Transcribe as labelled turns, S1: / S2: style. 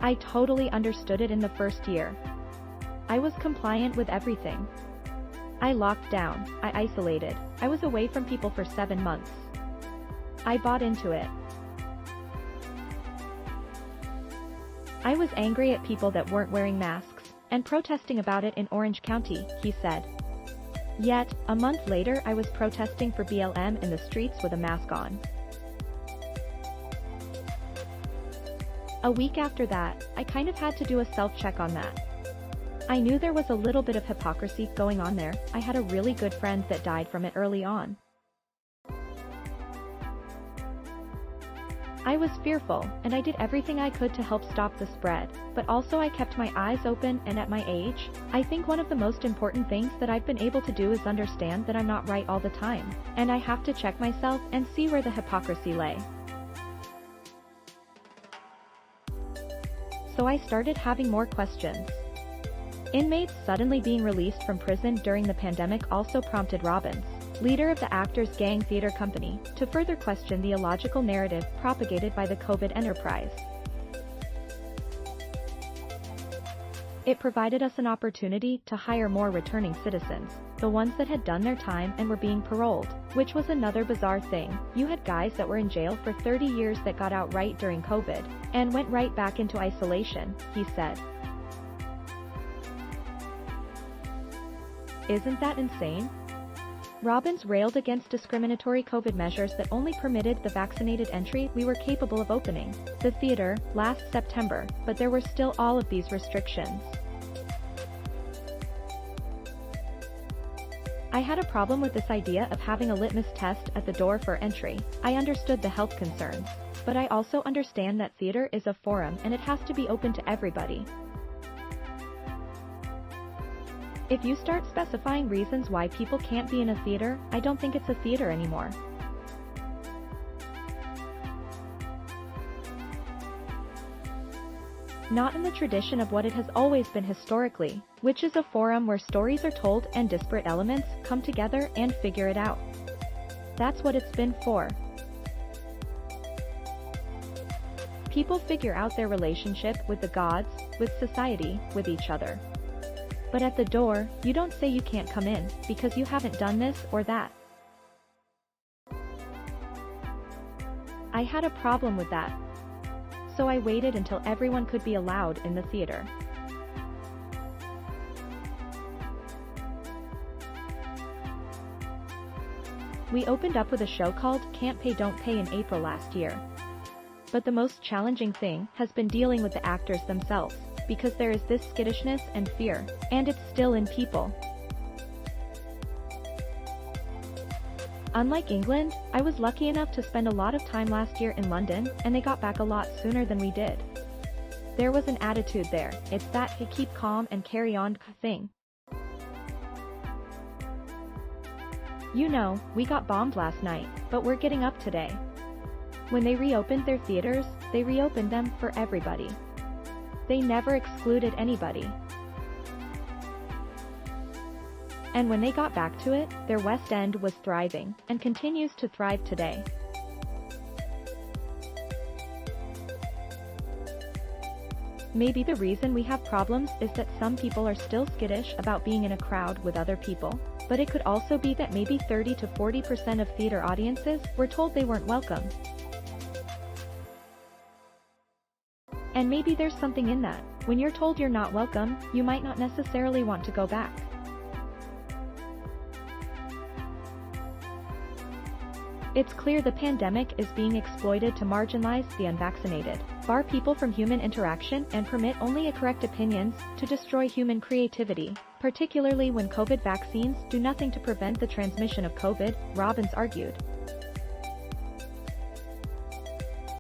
S1: I totally understood it in the first year. I was compliant with everything. I locked down, I isolated, I was away from people for 7 months. I bought into it. I was angry at people that weren't wearing masks, and protesting about it in Orange County, he said. Yet, a month later I was protesting for BLM in the streets with a mask on. A week after that, I kind of had to do a self-check on that. I knew there was a little bit of hypocrisy going on there. I had a really good friend that died from it early on. I was fearful, and I did everything I could to help stop the spread, but also I kept my eyes open, and at my age, I think one of the most important things that I've been able to do is understand that I'm not right all the time, and I have to check myself and see where the hypocrisy lay. So I started having more questions. Inmates suddenly being released from prison during the pandemic also prompted Robbins, leader of the Actors Gang Theater Company, to further question the illogical narrative propagated by the COVID enterprise. It provided us an opportunity to hire more returning citizens, the ones that had done their time and were being paroled, which was another bizarre thing. You had guys that were in jail for 30 years that got out right during COVID, and went right back into isolation, he said. Isn't that insane? Robbins railed against discriminatory COVID measures that only permitted the vaccinated entry we were capable of opening the theater last September, but there were still all of these restrictions. I had a problem with this idea of having a litmus test at the door for entry. I understood the health concerns, but I also understand that theater is a forum and it has to be open to everybody. If you start specifying reasons why people can't be in a theater, I don't think it's a theater anymore. Not in the tradition of what it has always been historically, which is a forum where stories are told and disparate elements come together and figure it out. That's what it's been for. People figure out their relationship with the gods, with society, with each other. But at the door, you don't say you can't come in, because you haven't done this or that. I had a problem with that. So I waited until everyone could be allowed in the theater. We opened up with a show called Can't Pay Don't Pay in April last year. But the most challenging thing has been dealing with the actors themselves, because there is this skittishness and fear, and it's still in people. Unlike England, I was lucky enough to spend a lot of time last year in London, and they got back a lot sooner than we did. There was an attitude there, it's that hey, keep calm and carry on thing. You know, we got bombed last night, but we're getting up today. When they reopened their theaters, they reopened them for everybody. They never excluded anybody. And when they got back to it, their West End was thriving, and continues to thrive today. Maybe the reason we have problems is that some people are still skittish about being in a crowd with other people, but it could also be that maybe 30 to 40% of theater audiences were told they weren't welcome. And maybe there's something in that. When you're told you're not welcome, you might not necessarily want to go back. It's clear the pandemic is being exploited to marginalize the unvaccinated, bar people from human interaction and permit only a correct opinions, to destroy human creativity, particularly when COVID vaccines do nothing to prevent the transmission of COVID, Robbins argued.